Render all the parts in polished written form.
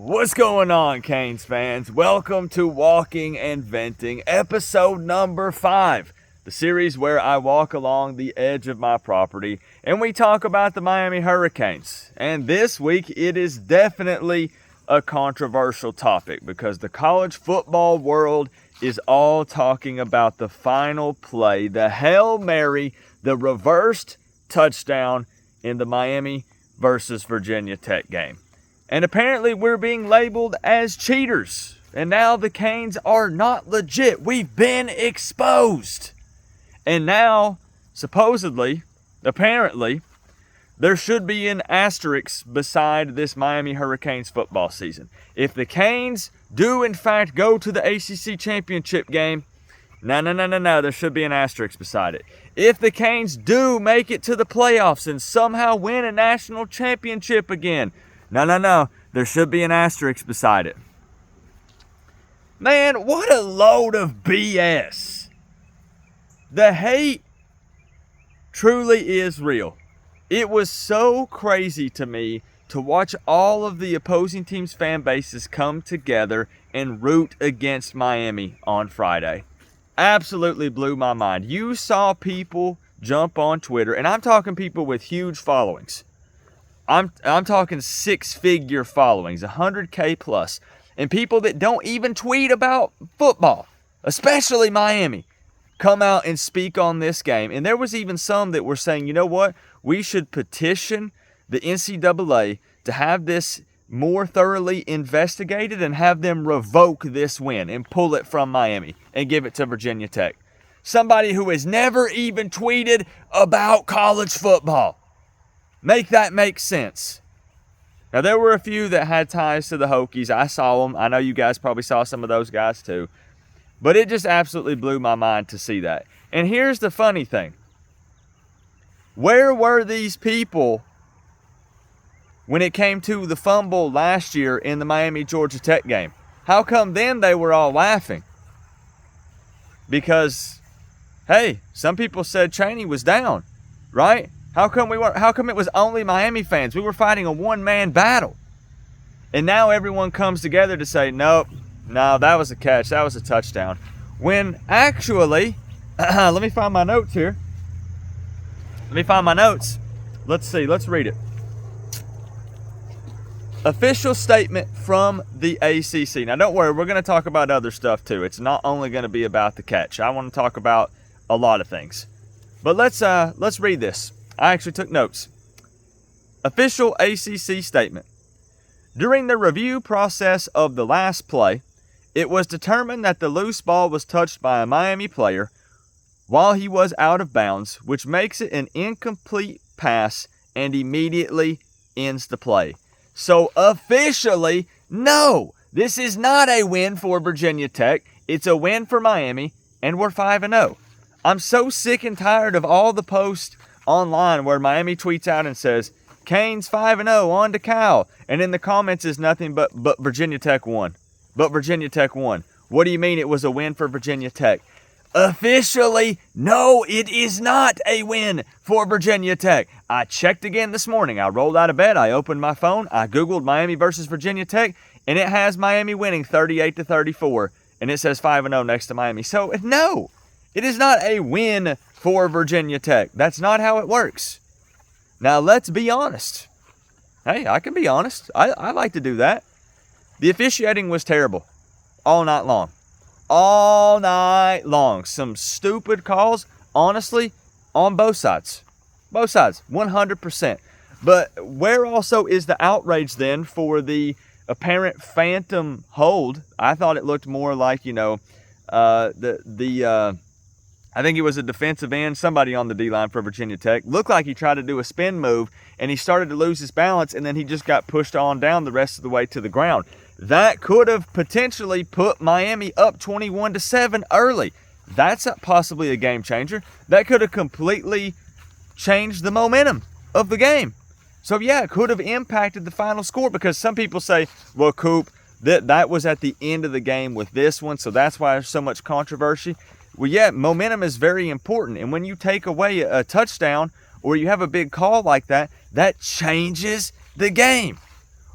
What's going on, Canes fans? Welcome to Walking and Venting, episode number 5, the series where I walk along the edge of my property and we talk about the Miami Hurricanes. And this week, it is definitely a controversial topic because the college football world is all talking about the final play, the Hail Mary, the reversed touchdown in the Miami versus Virginia Tech game. And apparently we're being labeled as cheaters. And now the Canes are not legit. We've been exposed. And now, supposedly, apparently, there should be an asterisk beside this Miami Hurricanes football season. If the Canes do in fact go to the ACC championship game, no, there should be an asterisk beside it. If the Canes do make it to the playoffs and somehow win a national championship again, no, there should be an asterisk beside it. Man, what a load of BS. The hate truly is real. It was so crazy to me to watch all of the opposing teams' fan bases come together and root against Miami on Friday. Absolutely blew my mind. You saw people jump on Twitter, and I'm talking people with huge followings. I'm talking 6-figure followings, 100K plus, and people that don't even tweet about football, especially Miami, come out and speak on this game. And there was even some that were saying, you know what, we should petition the NCAA to have this more thoroughly investigated and have them revoke this win and pull it from Miami and give it to Virginia Tech. Somebody who has never even tweeted about college football. Make that make sense. Now, there were a few that had ties to the Hokies. I saw them. I know you guys probably saw some of those guys too. But it just absolutely blew my mind to see that. And here's the funny thing. Where were these people when it came to the fumble last year in the Miami-Georgia Tech game? How come then they were all laughing? Because, hey, some people said Chaney was down, right? How come it was only Miami fans? We were fighting a one-man battle. And now everyone comes together to say, no, that was a catch. That was a touchdown. When actually, let me find my notes here. Let's see. Let's read it. Official statement from the ACC. Now, don't worry. We're going to talk about other stuff, too. It's not only going to be about the catch. I want to talk about a lot of things. But let's read this. I actually took notes. Official ACC statement. During the review process of the last play, it was determined that the loose ball was touched by a Miami player while he was out of bounds, which makes it an incomplete pass and immediately ends the play. So officially, no, this is not a win for Virginia Tech. It's a win for Miami, and we're 5-0. I'm so sick and tired of all the posts online where Miami tweets out and says, Canes 5-0, on to Cal. And in the comments is nothing but Virginia Tech won. But Virginia Tech won. What do you mean it was a win for Virginia Tech? Officially, no, it is not a win for Virginia Tech. I checked again this morning. I rolled out of bed. I opened my phone. I Googled Miami versus Virginia Tech, and it has Miami winning 38-34. And it says 5-0 next to Miami. So, no, it is not a win for Virginia Tech. That's not how it works. Now, let's be honest. Hey, I can be honest. I like to do that. The officiating was terrible all night long. All night long. Some stupid calls, honestly, on both sides. Both sides, 100%. But where also is the outrage then for the apparent phantom hold? I thought it looked more like, I think he was a defensive end, somebody on the D-line for Virginia Tech. Looked like he tried to do a spin move, and he started to lose his balance, and then he just got pushed on down the rest of the way to the ground. That could have potentially put Miami up 21-7 early. That's possibly a game changer. That could have completely changed the momentum of the game. So, yeah, it could have impacted the final score because some people say, well, Coop, that was at the end of the game with this one, so that's why there's so much controversy. Well, yeah, momentum is very important. And when you take away a touchdown or you have a big call like that, that changes the game.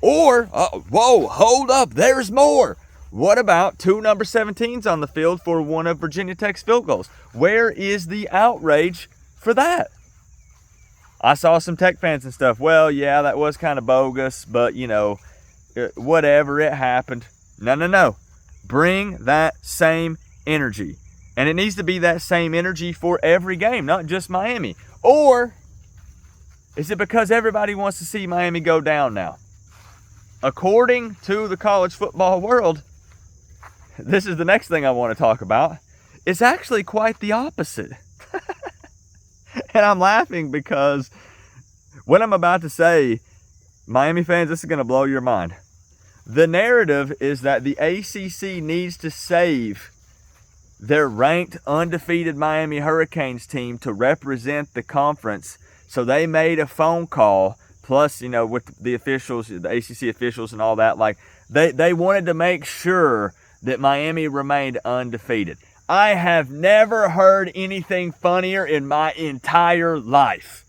Or, whoa, hold up, there's more. What about 2 number 17s on the field for one of Virginia Tech's field goals? Where is the outrage for that? I saw some Tech fans and stuff. Well, yeah, that was kind of bogus, but, whatever, it happened. No. Bring that same energy. And it needs to be that same energy for every game, not just Miami. Or is it because everybody wants to see Miami go down now? According to the college football world, this is the next thing I want to talk about. It's actually quite the opposite. And I'm laughing because what I'm about to say, Miami fans, this is going to blow your mind. The narrative is that the ACC needs to save their ranked, undefeated Miami Hurricanes team to represent the conference. So they made a phone call, plus, with the officials, the ACC officials and all that, like they wanted to make sure that Miami remained undefeated. I have never heard anything funnier in my entire life.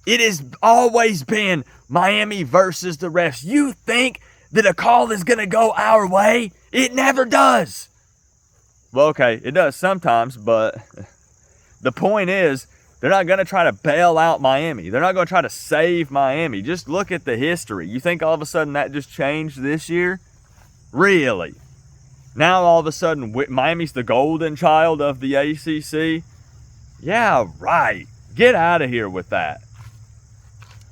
It has always been Miami versus the refs. You think that a call is going to go our way? It never does. Well, okay, it does sometimes, but the point is, they're not going to try to bail out Miami. They're not going to try to save Miami. Just look at the history. You think all of a sudden that just changed this year? Really? Now all of a sudden Miami's the golden child of the ACC? Yeah, right. Get out of here with that.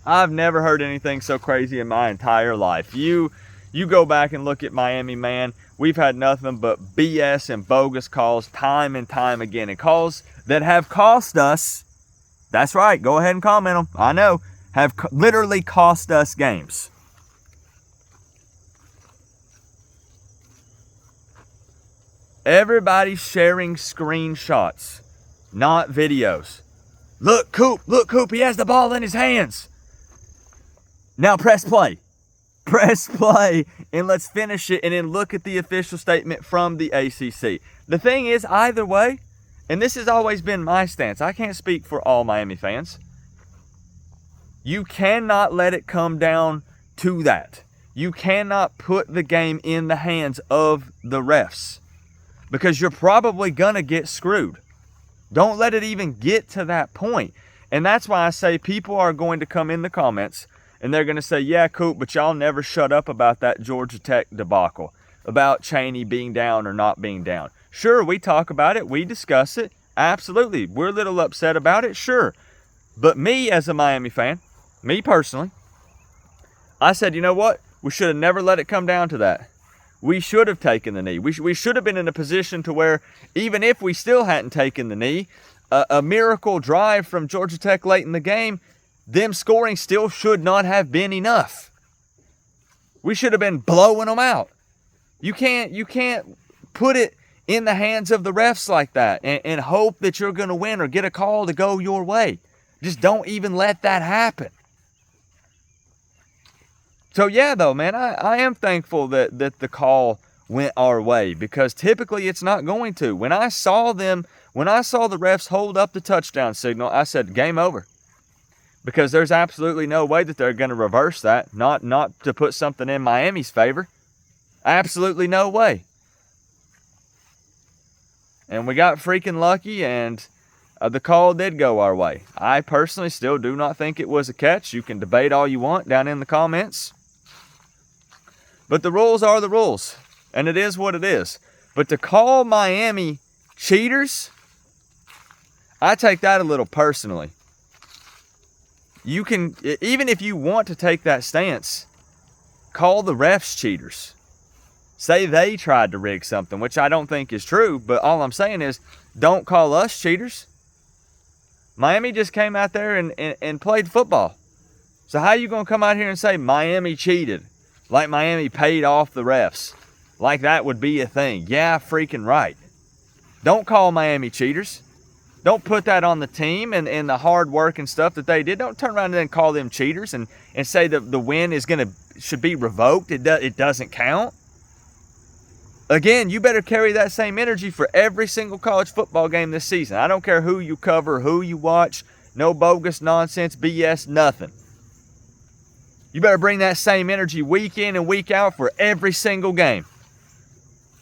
I've never heard anything so crazy in my entire life. You go back and look at Miami, man. We've had nothing but BS and bogus calls time and time again. And calls that have cost us, that's right, go ahead and comment them, I know, have literally cost us games. Everybody's sharing screenshots, not videos. Look, Coop, he has the ball in his hands. Now press play. Press play and let's finish it and then look at the official statement from the ACC. The thing is, either way, and this has always been my stance, I can't speak for all Miami fans. You cannot let it come down to that. You cannot put the game in the hands of the refs because you're probably going to get screwed. Don't let it even get to that point. And that's why I say people are going to come in the comments and they're going to say, yeah, Coop, but y'all never shut up about that Georgia Tech debacle, about Chaney being down or not being down. Sure, we talk about it. We discuss it. Absolutely. We're a little upset about it. Sure. But me as a Miami fan, me personally, I said, you know what? We should have never let it come down to that. We should have taken the knee. We should have been in a position to where even if we still hadn't taken the knee, a miracle drive from Georgia Tech late in the game, them scoring still should not have been enough. We should have been blowing them out. You can't put it in the hands of the refs like that and hope that you're going to win or get a call to go your way. Just don't even let that happen. So yeah, though, man, I am thankful that the call went our way because typically it's not going to. When I saw the refs hold up the touchdown signal, I said, game over. Because there's absolutely no way that they're going to reverse that, not to put something in Miami's favor. Absolutely no way. And we got freaking lucky, and the call did go our way. I personally still do not think it was a catch. You can debate all you want down in the comments. But the rules are the rules, and it is what it is. But to call Miami cheaters, I take that a little personally. You can, even if you want to take that stance, call the refs cheaters. Say they tried to rig something, which I don't think is true, but all I'm saying is don't call us cheaters. Miami just came out there and played football. So how are you going to come out here and say Miami cheated? Like Miami paid off the refs. Like that would be a thing. Yeah, freaking right. Don't call Miami cheaters. Don't put that on the team and the hard work and stuff that they did. Don't turn around and then call them cheaters and say that the win should be revoked. It doesn't count. Again, you better carry that same energy for every single college football game this season. I don't care who you cover, who you watch. No bogus nonsense, BS, nothing. You better bring that same energy week in and week out for every single game.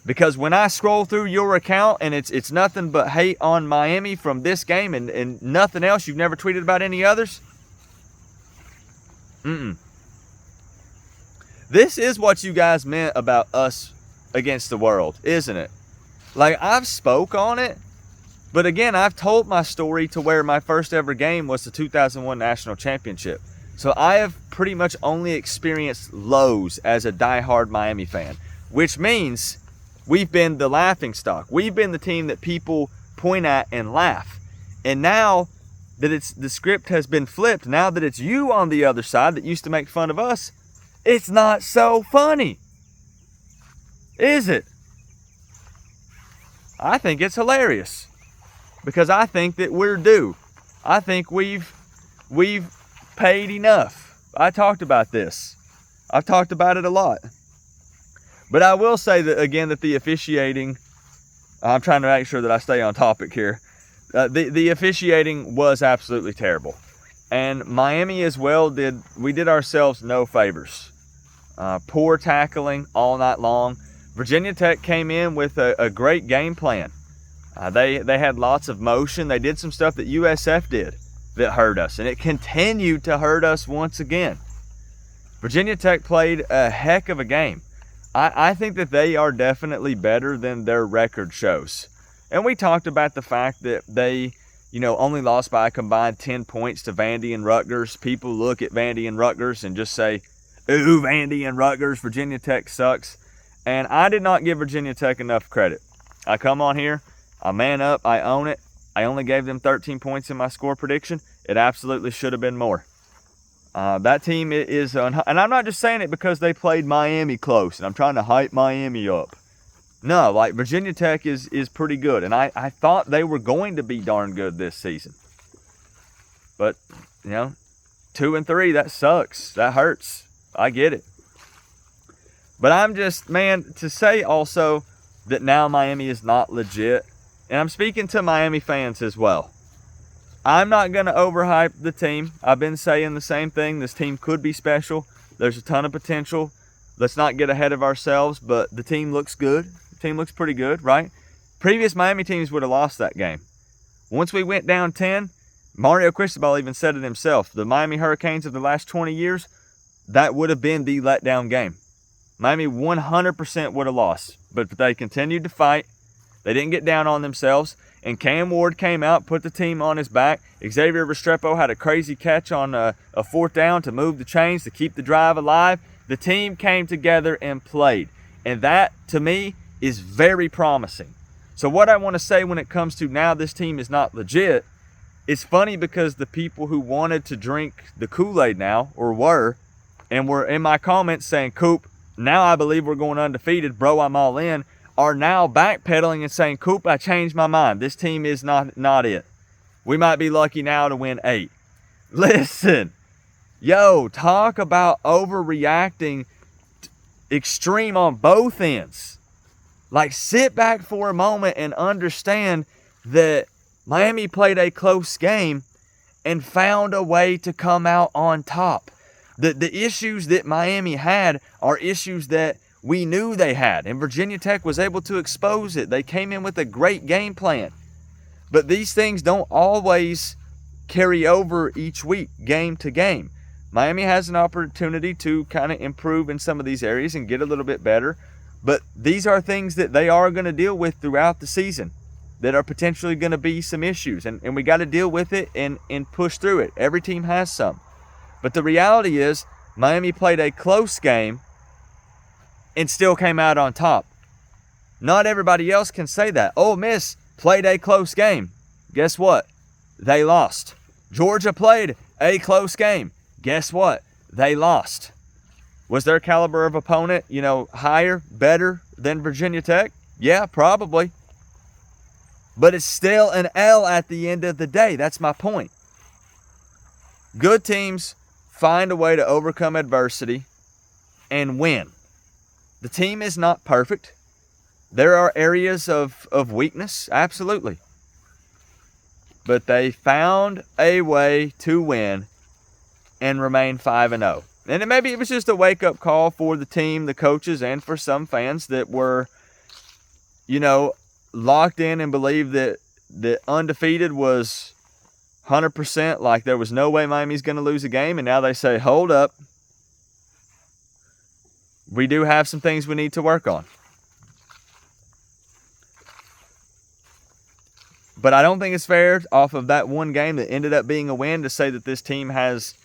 Because when I scroll through your account and it's nothing but hate on Miami from this game and nothing else, you've never tweeted about any others? This is what you guys meant about us against the world, isn't it? Like, I've spoke on it, but again, I've told my story to where my first ever game was the 2001 National Championship. So I have pretty much only experienced lows as a diehard Miami fan, which means we've been the laughing stock. We've been the team that people point at and laugh. And now that the script has been flipped, now that it's you on the other side that used to make fun of us, it's not so funny. Is it? I think it's hilarious. Because I think that we're due. I think we've paid enough. I talked about this. I've talked about it a lot. But I will say that again that the officiating, I'm trying to make sure that I stay on topic here. The officiating was absolutely terrible. And Miami as well we did ourselves no favors. Poor tackling all night long. Virginia Tech came in with a great game plan. They had lots of motion. They did some stuff that USF did that hurt us. And it continued to hurt us once again. Virginia Tech played a heck of a game. I think that they are definitely better than their record shows. And we talked about the fact that they, only lost by a combined 10 points to Vandy and Rutgers. People look at Vandy and Rutgers and just say, ooh, Vandy and Rutgers, Virginia Tech sucks. And I did not give Virginia Tech enough credit. I come on here, I man up, I own it. I only gave them 13 points in my score prediction. It absolutely should have been more. That team is, and I'm not just saying it because they played Miami close, and I'm trying to hype Miami up. No, like Virginia Tech is pretty good, and I thought they were going to be darn good this season. But, 2-3, that sucks. That hurts. I get it. But I'm just, man, to say also that now Miami is not legit, and I'm speaking to Miami fans as well. I'm not going to overhype the team. I've been saying the same thing. This team could be special. There's a ton of potential. Let's not get ahead of ourselves, but the team looks good. The team looks pretty good, right? Previous Miami teams would have lost that game. Once we went down 10, Mario Cristobal even said it himself. The Miami Hurricanes of the last 20 years, that would have been the letdown game. Miami 100% would have lost, but they continued to fight. They didn't get down on themselves. And Cam Ward came out, put the team on his back. Xavier Restrepo had a crazy catch on a fourth down to move the chains, to keep the drive alive. The team came together and played. And that, to me, is very promising. So what I want to say when it comes to now this team is not legit, it's funny because the people who wanted to drink the Kool-Aid now, or were in my comments saying, Coop, now I believe we're going undefeated, bro, I'm all in, are now backpedaling and saying, Coop, I changed my mind. This team is not it. We might be lucky now to win 8. Listen, talk about overreacting extreme on both ends. Like, sit back for a moment and understand that Miami played a close game and found a way to come out on top. The issues that Miami had are issues that we knew they had, and Virginia Tech was able to expose it. They came in with a great game plan. But these things don't always carry over each week, game to game. Miami has an opportunity to kind of improve in some of these areas and get a little bit better. But these are things that they are going to deal with throughout the season that are potentially going to be some issues. And we got to deal with it and push through it. Every team has some. But the reality is Miami played a close game and still came out on top. Not everybody else can say that. Ole Miss played a close game. Guess what? They lost. Georgia played a close game. Guess what? They lost. Was their caliber of opponent, higher, better than Virginia Tech? Yeah, probably. But it's still an L at the end of the day. That's my point. Good teams find a way to overcome adversity and win. The team is not perfect. There are areas of weakness, absolutely. But they found a way to win and remain 5-0. And maybe it was just a wake-up call for the team, the coaches, and for some fans that were, locked in and believed that undefeated was 100%, like there was no way Miami's going to lose a game. And now they say, hold up. We do have some things we need to work on. But I don't think it's fair off of that one game that ended up being a win to say that this team has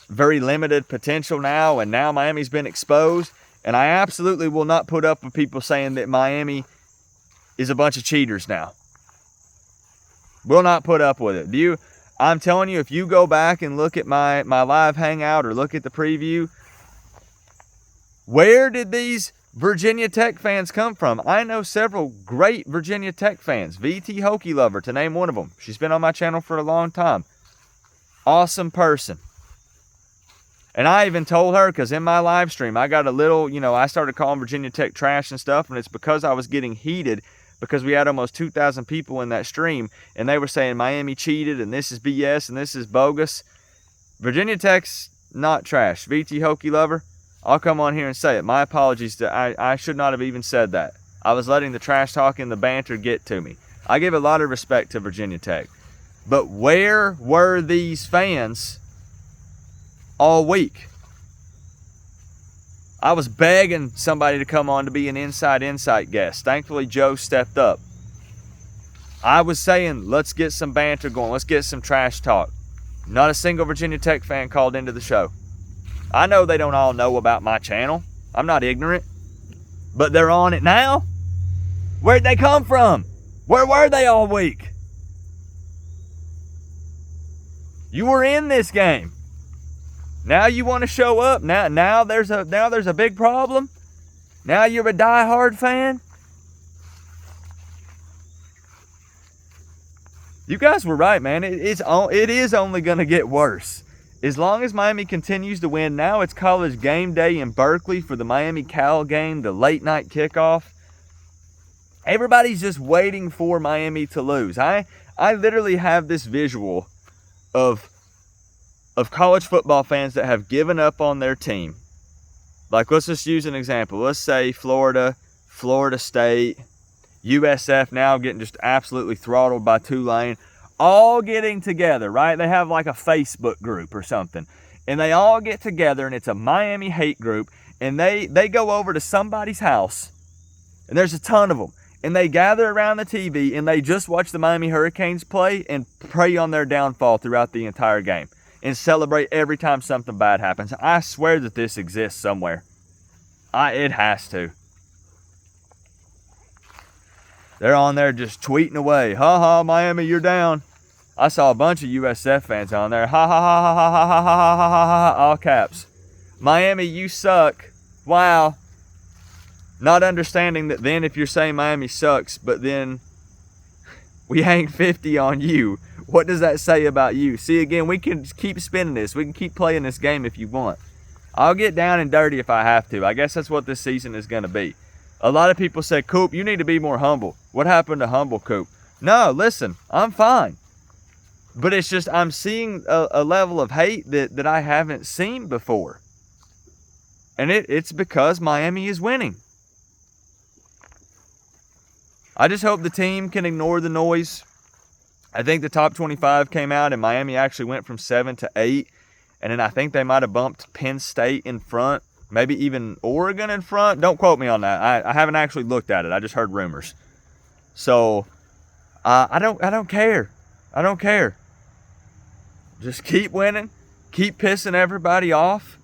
very limited potential now, and now Miami's been exposed. And I absolutely will not put up with people saying that Miami is a bunch of cheaters now. Will not put up with it. I'm telling you, if you go back and look at my live hangout or look at the preview, where did these Virginia Tech fans come from? I know several great Virginia Tech fans. VT Hokie Lover, to name one of them. She's been on my channel for a long time. Awesome person. And I even told her, because in my live stream, I got a little, I started calling Virginia Tech trash and stuff, and it's because I was getting heated because we had almost 2,000 people in that stream, and they were saying Miami cheated, and this is BS, and this is bogus. Virginia Tech's not trash. VT Hokie Lover, I'll come on here and say it. My apologies. I should not have even said that. I was letting the trash talk and the banter get to me. I give a lot of respect to Virginia Tech. But where were these fans all week? I was begging somebody to come on to be an Inside Insight guest. Thankfully, Joe stepped up. I was saying, let's get some banter going. Let's get some trash talk. Not a single Virginia Tech fan called into the show. I know they don't all know about my channel. I'm not ignorant. But they're on it now? Where'd they come from? Where were they all week? You were in this game. Now you want to show up? Now there's a big problem? Now you're a diehard fan? You guys were right, man. It is only going to get worse. As long as Miami continues to win, now it's college game day in Berkeley for the Miami-Cal game, the late night kickoff. Everybody's just waiting for Miami to lose. I literally have this visual of college football fans that have given up on their team. Like, let's just use an example. Let's say Florida State, USF now getting just absolutely throttled by Tulane, all getting together, right? They have like a Facebook group or something, and they all get together, and it's a Miami hate group, and they go over to somebody's house, and there's a ton of them, and they gather around the TV, and they just watch the Miami Hurricanes play and pray on their downfall throughout the entire game and celebrate every time something bad happens. I swear that this exists somewhere. It has to. They're on there just tweeting away. Ha ha, Miami, you're down. I saw a bunch of USF fans on there. Ha ha ha ha ha ha ha ha ha ha ha, all caps. Miami, you suck. Wow. Not understanding that then if you're saying Miami sucks, but then we hang 50 on you, what does that say about you? See, again, we can keep spinning this. We can keep playing this game if you want. I'll get down and dirty if I have to. I guess that's what this season is going to be. A lot of people say, Coop, you need to be more humble. What happened to humble, Coop? No, listen, I'm fine. But it's just I'm seeing a level of hate that I haven't seen before. And it's because Miami is winning. I just hope the team can ignore the noise. I think the top 25 came out, and Miami actually went from 7 to 8. And then I think they might have bumped Penn State in front. Maybe even Oregon in front. Don't quote me on that. I haven't actually looked at it. I just heard rumors. So I don't care. I don't care. Just keep winning. Keep pissing everybody off.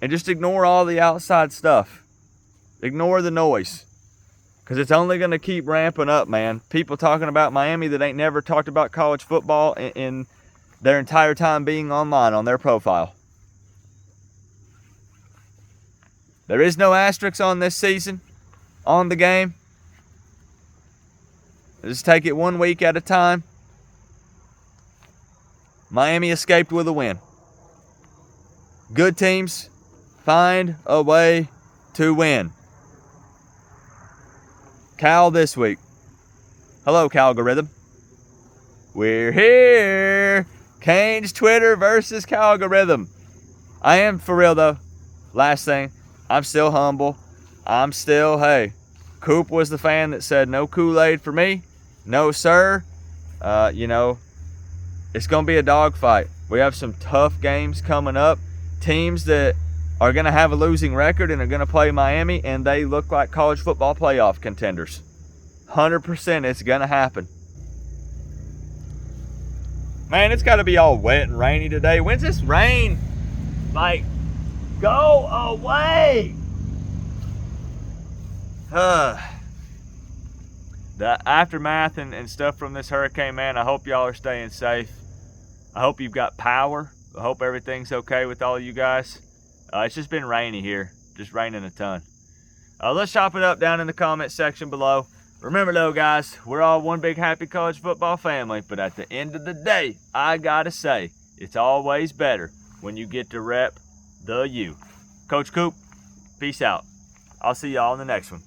And just ignore all the outside stuff. Ignore the noise. Because it's only going to keep ramping up, man. People talking about Miami that ain't never talked about college football in their entire time being online on their profile. There is no asterisk on this season, on the game. Just take it 1 week at a time. Miami escaped with a win. Good teams find a way to win. Cal this week. Hello, Calgorithm. We're here. Canes Twitter versus Calgorithm. I am, for real though, last thing, I'm still humble. I'm still, hey, Coop was the fan that said no Kool-Aid for me. No, sir. You know, it's going to be a dogfight. We have some tough games coming up. Teams that are going to have a losing record and are going to play Miami, and they look like college football playoff contenders. 100% it's going to happen. Man, it's got to be all wet and rainy today. When's this rain? Like, go away. The aftermath and stuff from this hurricane, man, I hope y'all are staying safe. I hope you've got power. I hope everything's okay with all you guys. It's just been rainy here, just raining a ton. Let's chop it up down in the comment section below. Remember though, guys, we're all one big happy college football family, but at the end of the day, I gotta say, it's always better when you get to rep the U. Coach Coop, peace out. I'll see y'all in the next one.